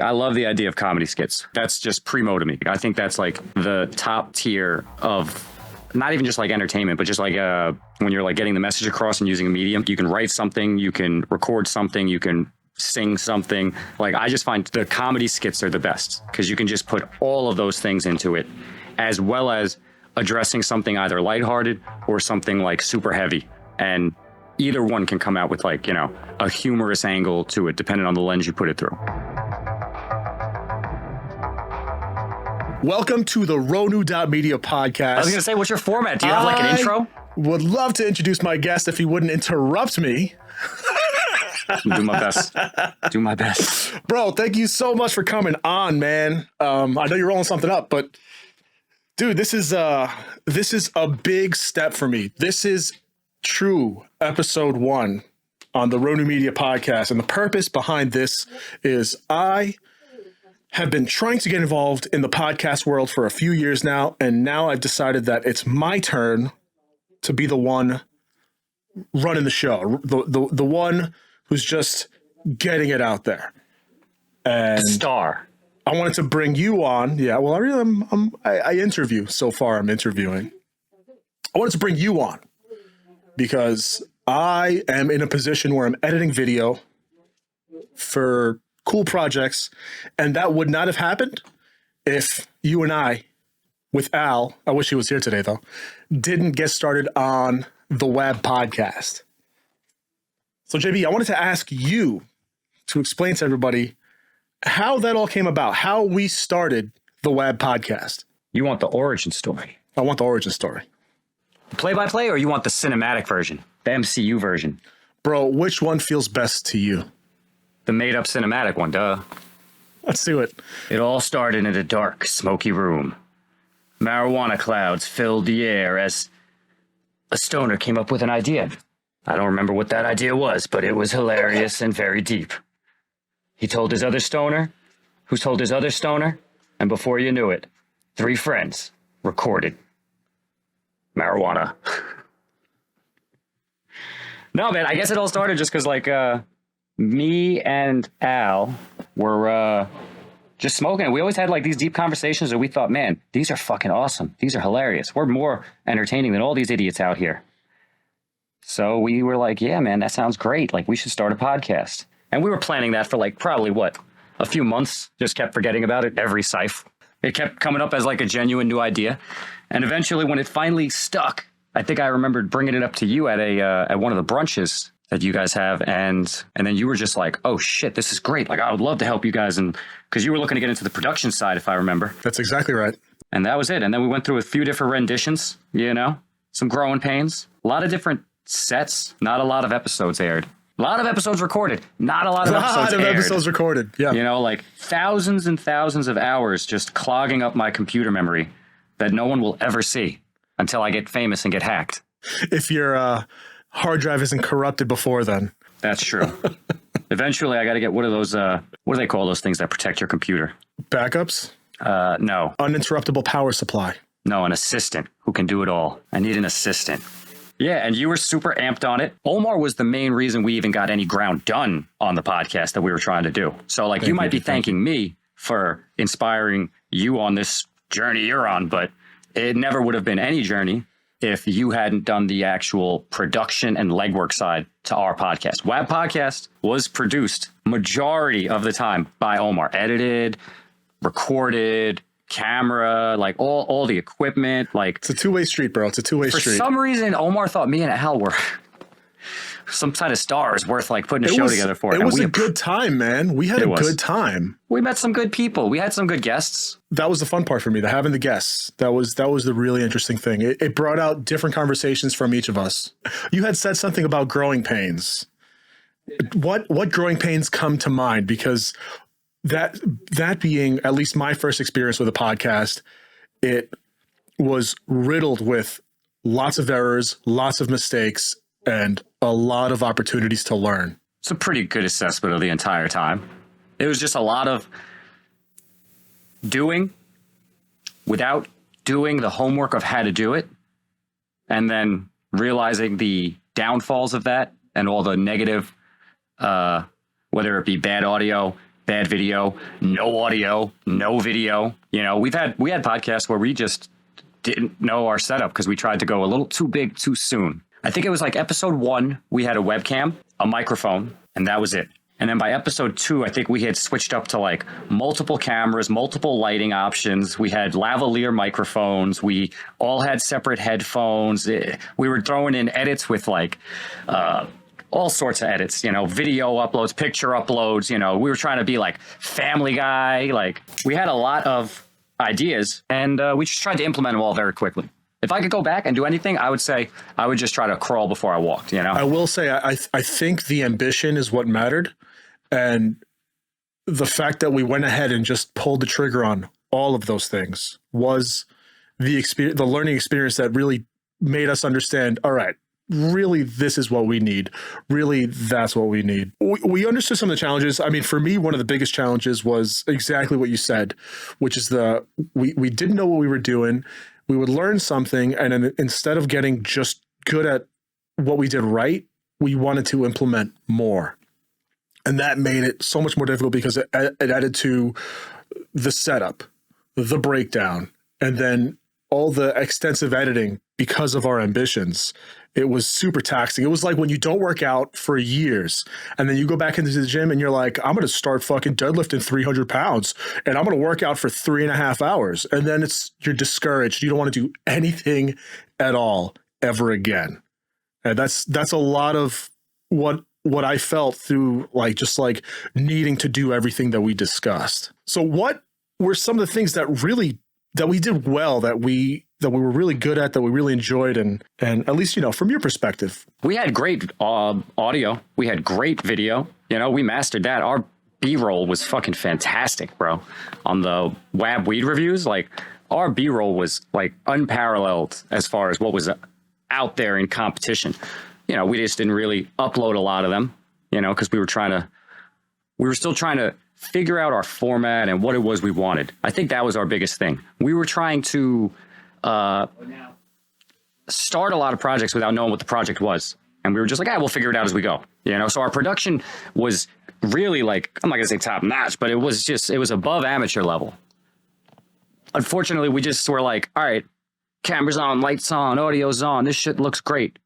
I love the idea of comedy skits. That's just primo to me. I think that's like the top tier of not even just like entertainment, but just like when you're like getting the message across and using a medium. You can write something, you can record something, you can sing something. Like, I just find the comedy skits are the best because you can just put all of those things into it, as well as addressing something either lighthearted or something like super heavy. And either one can come out with like, you know, a humorous angle to it, depending on the lens you put it through. Welcome to the RONU.media podcast. I was going to say, what's your format? Do you have like an intro? Would love to introduce my guest if he wouldn't interrupt me. Do my best. Do my best. Bro, thank you so much for coming on, man. I know you're rolling something up, but dude, this is a big step for me. This is true episode 1 on the RONU.media podcast. And the purpose behind this is I have been trying to get involved in the podcast world for a few years now. And now I've decided that it's my turn to be the one running the show, the one who's just getting it out there. And star. I wanted to bring you on. Yeah, well, I interview so far. I'm interviewing. I wanted to bring you on because I am in a position where I'm editing video for cool projects, and that would not have happened if you and I, with Al, I wish he was here today though, didn't get started on the web podcast. So JB, I wanted to ask you to explain to everybody how that all came about, how we started the web podcast. You want the origin story? I want the origin story. Play-by-play, or you want the cinematic version, the MCU version? Bro, which one feels best to you? The made-up cinematic one, duh. Let's do it. It all started in a dark, smoky room. Marijuana clouds filled the air as a stoner came up with an idea. I don't remember what that idea was, but it was hilarious and very deep. He told his other stoner, who told his other stoner, and before you knew it, 3 friends recorded marijuana. No, man, I guess it all started just because, like, me and Al were just smoking. We always had like these deep conversations that we thought, man, these are fucking awesome. These are hilarious. We're more entertaining than all these idiots out here. So we were like, yeah, man, that sounds great. Like, we should start a podcast. And we were planning that for like probably a few months. Just kept forgetting about it every siph. It kept coming up as like a genuine new idea. And eventually when it finally stuck, I think I remembered bringing it up to you at one of the brunches that you guys have, and then you were just like, oh shit, this is great. Like, I would love to help you guys, and because you were looking to get into the production side, if I remember. That's exactly right. And that was it. And then we went through a few different renditions, you know, some growing pains, a lot of different sets, not a lot of episodes aired. A lot of episodes recorded, not a lot of episodes aired. Episodes recorded, yeah. You know, like thousands and thousands of hours just clogging up my computer memory that no one will ever see until I get famous and get hacked. If your hard drive isn't corrupted before then. That's true. Eventually, I got to get one of those, what do they call those things that protect your computer? Backups? No. Uninterruptible power supply. No, an assistant who can do it all. I need an assistant. Yeah, and you were super amped on it. Omar was the main reason we even got any ground done on the podcast that we were trying to do. So, like, you might be thanking me for inspiring you on this journey you're on, but it never would have been any journey if you hadn't done the actual production and legwork side to our podcast. WAB Podcast was produced majority of the time by Omar. Edited, recorded, camera, like all the equipment. Like, it's a two-way street, bro. It's a two-way street. For some reason, Omar thought me and Al were some kind of stars worth like putting a show together for. It was a good time, man. We had a good time. We met some good people. We had some good guests. That was the fun part for me, having the guests. That was the really interesting thing. It brought out different conversations from each of us. You had said something about growing pains. What growing pains come to mind? Because that being at least my first experience with a podcast, it was riddled with lots of errors, lots of mistakes, and a lot of opportunities to learn. It's a pretty good assessment of the entire time. It was just a lot of doing without doing the homework of how to do it, and then realizing the downfalls of that and all the negative, whether it be bad audio, bad video, no audio, no video. You know, we had podcasts where we just didn't know our setup because we tried to go a little too big too soon. I think it was like episode 1, we had a webcam, a microphone, and that was it. And then by episode 2, I think we had switched up to like multiple cameras, multiple lighting options. We had lavalier microphones. We all had separate headphones. We were throwing in edits with like all sorts of edits, you know, video uploads, picture uploads. You know, we were trying to be like Family Guy. Like we had a lot of ideas, and we just tried to implement them all very quickly. If I could go back and do anything, I would say I would just try to crawl before I walked, you know? I will say I think the ambition is what mattered. And the fact that we went ahead and just pulled the trigger on all of those things was the learning experience that really made us understand, all right, really, this is what we need. Really, that's what we need. We understood some of the challenges. I mean, for me, one of the biggest challenges was exactly what you said, which is we didn't know what we were doing. We would learn something, and then instead of getting just good at what we did right, we wanted to implement more. And that made it so much more difficult because it added to the setup, the breakdown, and then all the extensive editing because of our ambitions. It was super taxing. It was like when you don't work out for years and then you go back into the gym and you're like, I'm going to start fucking deadlifting 300 pounds and I'm going to work out for 3.5 hours. And then you're discouraged. You don't want to do anything at all ever again. And that's a lot of what I felt through just needing to do everything that we discussed. So what were some of the things that we did well, that we were really good at, that we really enjoyed, and at least, you know, from your perspective? We had great audio. We had great video. You know, we mastered that. Our B-roll was fucking fantastic, bro. On the WAB weed reviews, like our B-roll was like unparalleled as far as what was out there in competition. You know, we just didn't really upload a lot of them, you know, because we were still trying to figure out our format and what it was we wanted. I think that was our biggest thing. We were trying to start a lot of projects without knowing what the project was. And we were just like, we'll figure it out as we go. You know, so our production was really like, I'm not going to say top notch, but it was above amateur level. Unfortunately, we just were like, all right, cameras on, lights on, audio's on. This shit looks great.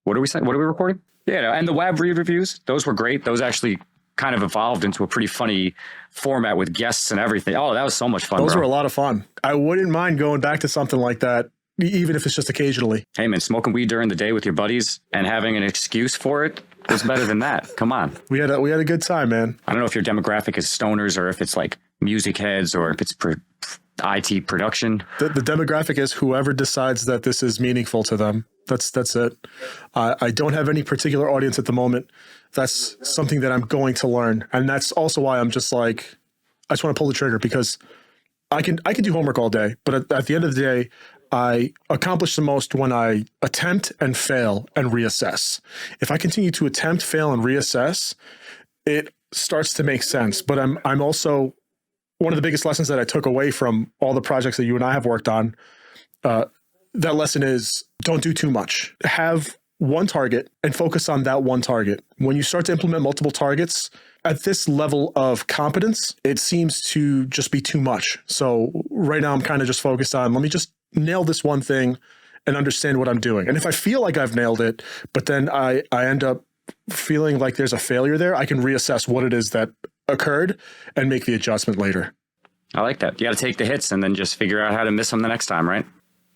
What are we saying? What are we recording? Yeah, and the WAB read reviews, those were great. Those actually kind of evolved into a pretty funny format with guests and everything. Oh, that was so much fun. Those were a lot of fun. I wouldn't mind going back to something like that, even if it's just occasionally. Hey, man, smoking weed during the day with your buddies and having an excuse for it is better than that. Come on. We had a good time, man. I don't know if your demographic is stoners or if it's like music heads or if it's IT production. The demographic is whoever decides that this is meaningful to them. That's it. I don't have any particular audience at the moment. That's something that I'm going to learn. And that's also why I'm just like, I just want to pull the trigger, because I can do homework all day, but at the end of the day, I accomplish the most when I attempt and fail and reassess. If I continue to attempt, fail, and reassess, it starts to make sense. But I'm also, one of the biggest lessons that I took away from all the projects that you and I have worked on, that lesson is don't do too much. Have one target and focus on that one target. When you start to implement multiple targets at this level of competence, it seems to just be too much. So right now I'm kind of just focused on, let me just nail this one thing and understand what I'm doing. And if I feel like I've nailed it, but then I end up feeling like there's a failure there, I can reassess what it is that occurred and make the adjustment later. I like that. You got to take the hits and then just figure out how to miss them the next time, right?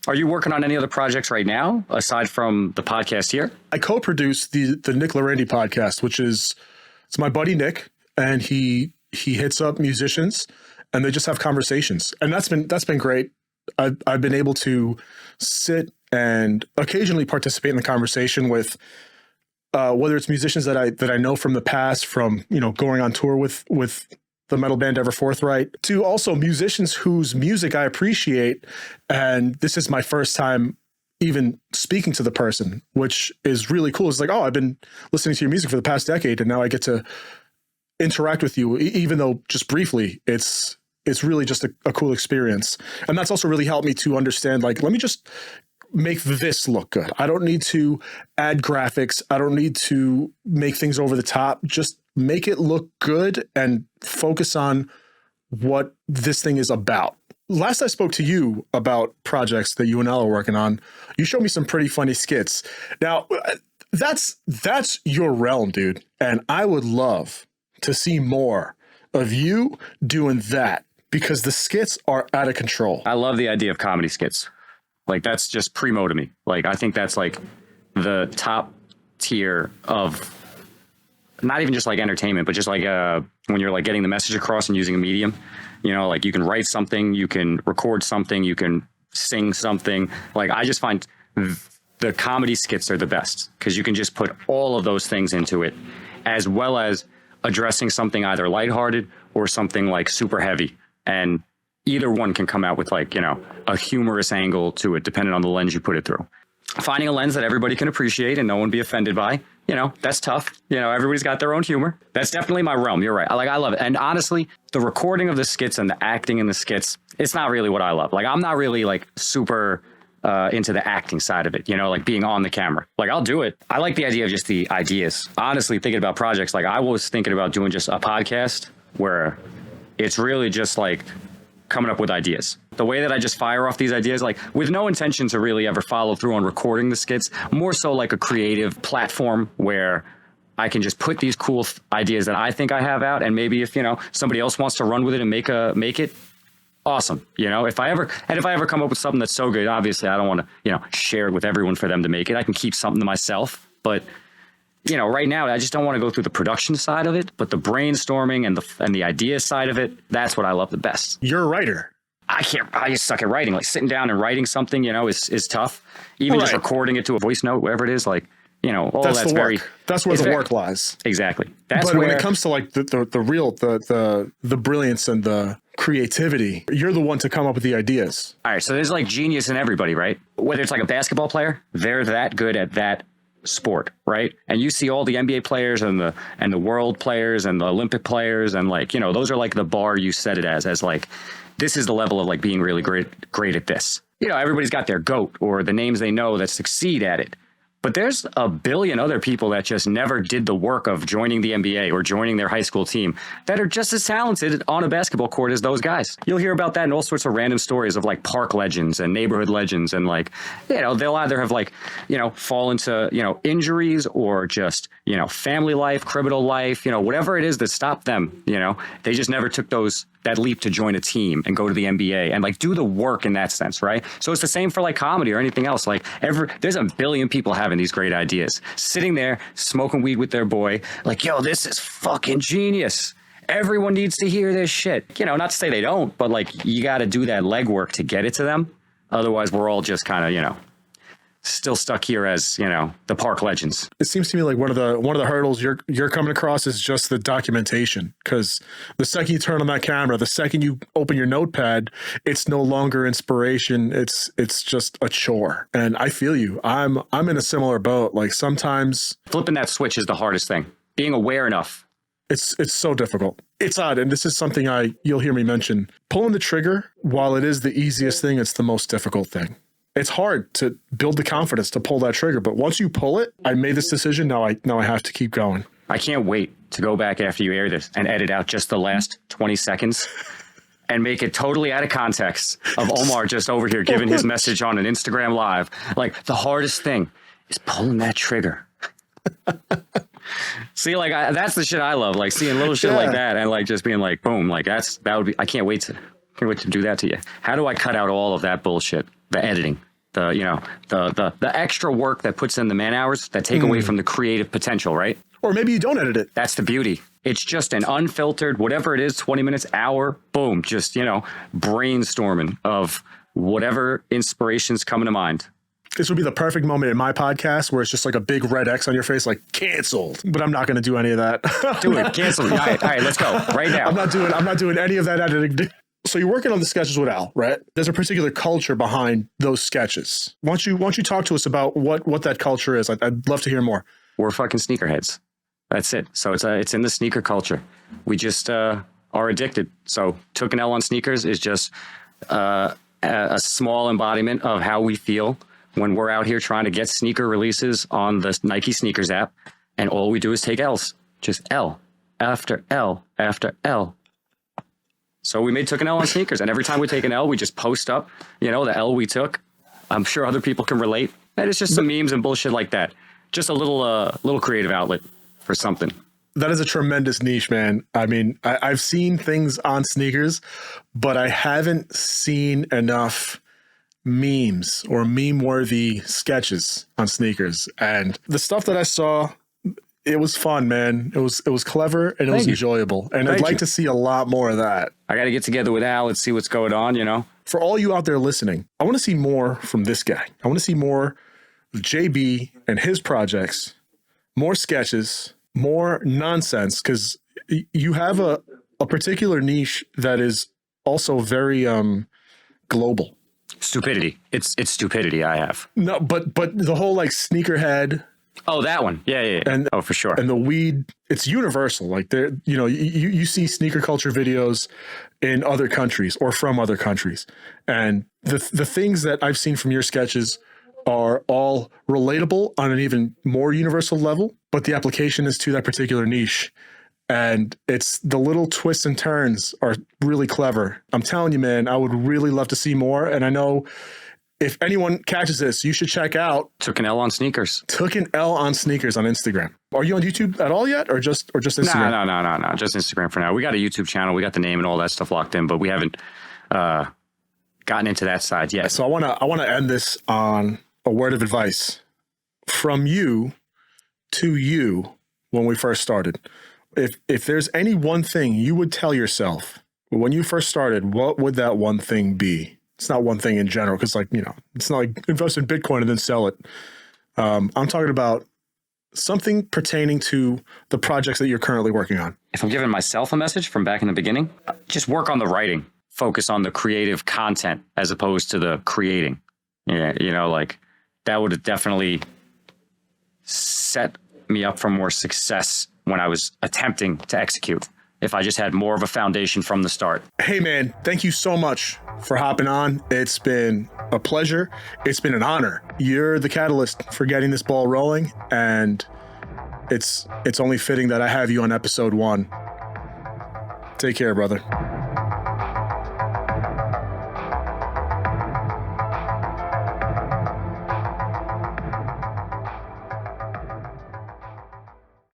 Are you working on any other projects right now, aside from the podcast here? I co-produce the Nick Larandy podcast, it's my buddy Nick, and he hits up musicians and they just have conversations. And that's been great. I've been able to sit and occasionally participate in the conversation with whether it's musicians that I know from the past, from, you know, going on tour with the metal band Ever Forthright, to also musicians whose music I appreciate. And this is my first time even speaking to the person, which is really cool. It's like, oh, I've been listening to your music for the past decade, and now I get to interact with you, even though just briefly. It's really just a cool experience. And that's also really helped me to understand, like, let me just make this look good. I don't need to add graphics. I don't need to make things over the top. Just make it look good and focus on what this thing is about. Last I spoke to you about projects that you and Al are working on, you showed me some pretty funny skits. Now, that's your realm, dude. And I would love to see more of you doing that because the skits are out of control. I love the idea of comedy skits. Like, that's just primo to me. Like, I think that's like the top tier of not even just like entertainment, but just like when you're like getting the message across and using a medium, you know, like you can write something, you can record something, you can sing something. Like, I just find the comedy skits are the best because you can just put all of those things into it, as well as addressing something either lighthearted or something like super heavy. And either one can come out with like, you know, a humorous angle to it, depending on the lens you put it through. Finding a lens that everybody can appreciate and no one be offended by, you know, that's tough. You know, everybody's got their own humor. That's definitely my realm. You're right. I love it. And honestly, the recording of the skits and the acting in the skits, it's not really what I love. Like, I'm not really like super into the acting side of it, you know, like being on the camera. Like, I'll do it. I like the idea of just the ideas. Honestly, thinking about projects, like I was thinking about doing just a podcast where it's really just like coming up with ideas. The way that I just fire off these ideas, like with no intention to really ever follow through on recording the skits, more so like a creative platform where I can just put these cool ideas that I think I have out. And maybe if, you know, somebody else wants to run with it and make it awesome. You know, if I ever come up with something that's so good, obviously I don't want to, you know, share it with everyone for them to make it. I can keep something to myself, but you know, right now I just don't want to go through the production side of it, but the brainstorming and the idea side of it, that's what I love the best. You're a writer. I just suck at writing. Like sitting down and writing something, you know, is tough. Even just recording it to a voice note, whatever it is, like, you know, all that's very. That's where the work lies. Exactly. That's but where, when it comes to like the real the brilliance and the creativity, you're the one to come up with the ideas. All right. So there's like genius in everybody, right? Whether it's like a basketball player, they're that good at that sport, right? And you see all the NBA players and the world players and the Olympic players, and like, you know, those are like the bar you set it as like, this is the level of like being really great at this. You know, everybody's got their GOAT or the names they know that succeed at it. But there's a billion other people that just never did the work of joining the NBA or joining their high school team that are just as talented on a basketball court as those guys. You'll hear about that in all sorts of random stories of like park legends and neighborhood legends. And like, you know, they'll either have like, you know, fall into, you know, injuries or just, you know, family life, criminal life, you know, whatever it is that stopped them, you know, they just never took that leap to join a team and go to the NBA and like do the work in that sense, right? So it's the same for like comedy or anything else. Like there's a billion people having these great ideas, sitting there smoking weed with their boy, like, yo, this is fucking genius. Everyone needs to hear this shit. You know, not to say they don't, but like you got to do that legwork to get it to them. Otherwise, we're all just kind of, you know, still stuck here as, you know, the park legends. It seems to me like one of the hurdles you're coming across is just the documentation, because the second you turn on that camera, the second you open your notepad, it's no longer inspiration. It's just a chore. And I feel you. I'm in a similar boat. Like sometimes flipping that switch is the hardest thing. Being aware enough. It's so difficult. It's odd. And this is something you'll hear me mention. Pulling the trigger, while it is the easiest thing, it's the most difficult thing. It's hard to build the confidence to pull that trigger, but once you pull it, I made this decision. Now I have to keep going. I can't wait to go back after you air this and edit out just the last 20 seconds and make it totally out of context of Omar just over here giving his message on an Instagram Live. Like, the hardest thing is pulling that trigger. See, like that's the shit I love, like seeing little shit like that and like just being like, boom, like that would be. I can't wait to do that to you. How do I cut out all of that bullshit? The editing, the extra work that puts in the man hours that take away from the creative potential, right? Or maybe you don't edit it. That's the beauty. It's just an unfiltered, whatever it is, 20 minutes, hour, boom, just, you know, brainstorming of whatever inspirations coming to mind. This would be the perfect moment in my podcast where it's just like a big red X on your face, like canceled. But I'm not going to do any of that. Do it, cancel. All right, let's go right now. I'm not doing any of that editing. So you're working on the sketches with Al, right? There's a particular culture behind those sketches. Why don't you talk to us about what that culture is? I'd love to hear more. We're fucking sneakerheads. That's it. So it's in the sneaker culture. We just are addicted. So Took an L on Sneakers is just a small embodiment of how we feel when we're out here trying to get sneaker releases on the Nike Sneakers app. And all we do is take L's. Just L. after L after L. So we took an L on sneakers, and every time we take an L, we just post up, the L we took. I'm sure other people can relate. And it's just some memes and bullshit like that. Just a little creative outlet for something. That is a tremendous niche, man. I mean, I've seen things on sneakers, but I haven't seen enough memes or meme-worthy sketches on sneakers. And the stuff that I saw, it was fun, man. It was clever and it was enjoyable. And I'd like to see a lot more of that. I got to get together with Al. Let's see what's going on, For all you out there listening, I want to see more from this guy. I want to see more of JB and his projects, more sketches, more nonsense, because you have a particular niche that is also very global. Stupidity. It's stupidity I have. No, but the whole like sneakerhead. Oh, that one. Yeah. And for sure. And the weed, it's universal. Like there, you see sneaker culture videos in other countries or from other countries. And the things that I've seen from your sketches are all relatable on an even more universal level, but the application is to that particular niche. And it's the little twists and turns are really clever. I'm telling you, man, I would really love to see more. And I know if anyone catches this, you should check out Took an L on sneakers. Took an L on sneakers on Instagram. Are you on YouTube at all yet, or just Instagram? No. Just Instagram for now. We got a YouTube channel. We got the name and all that stuff locked in, but we haven't gotten into that side yet. So I wanna end this on a word of advice from you to you when we first started. If there's any one thing you would tell yourself when you first started, what would that one thing be? It's not one thing in general, because it's not like invest in Bitcoin and then sell it. I'm talking about something pertaining to the projects that you're currently working on. If I'm giving myself a message from back in the beginning, just work on the writing. Focus on the creative content as opposed to the creating. Yeah, that would have definitely set me up for more success when I was attempting to execute, if I just had more of a foundation from the start. Hey, man, thank you so much for hopping on. It's been a pleasure. It's been an honor. You're the catalyst for getting this ball rolling, and it's only fitting that I have you on episode 1. Take care, brother.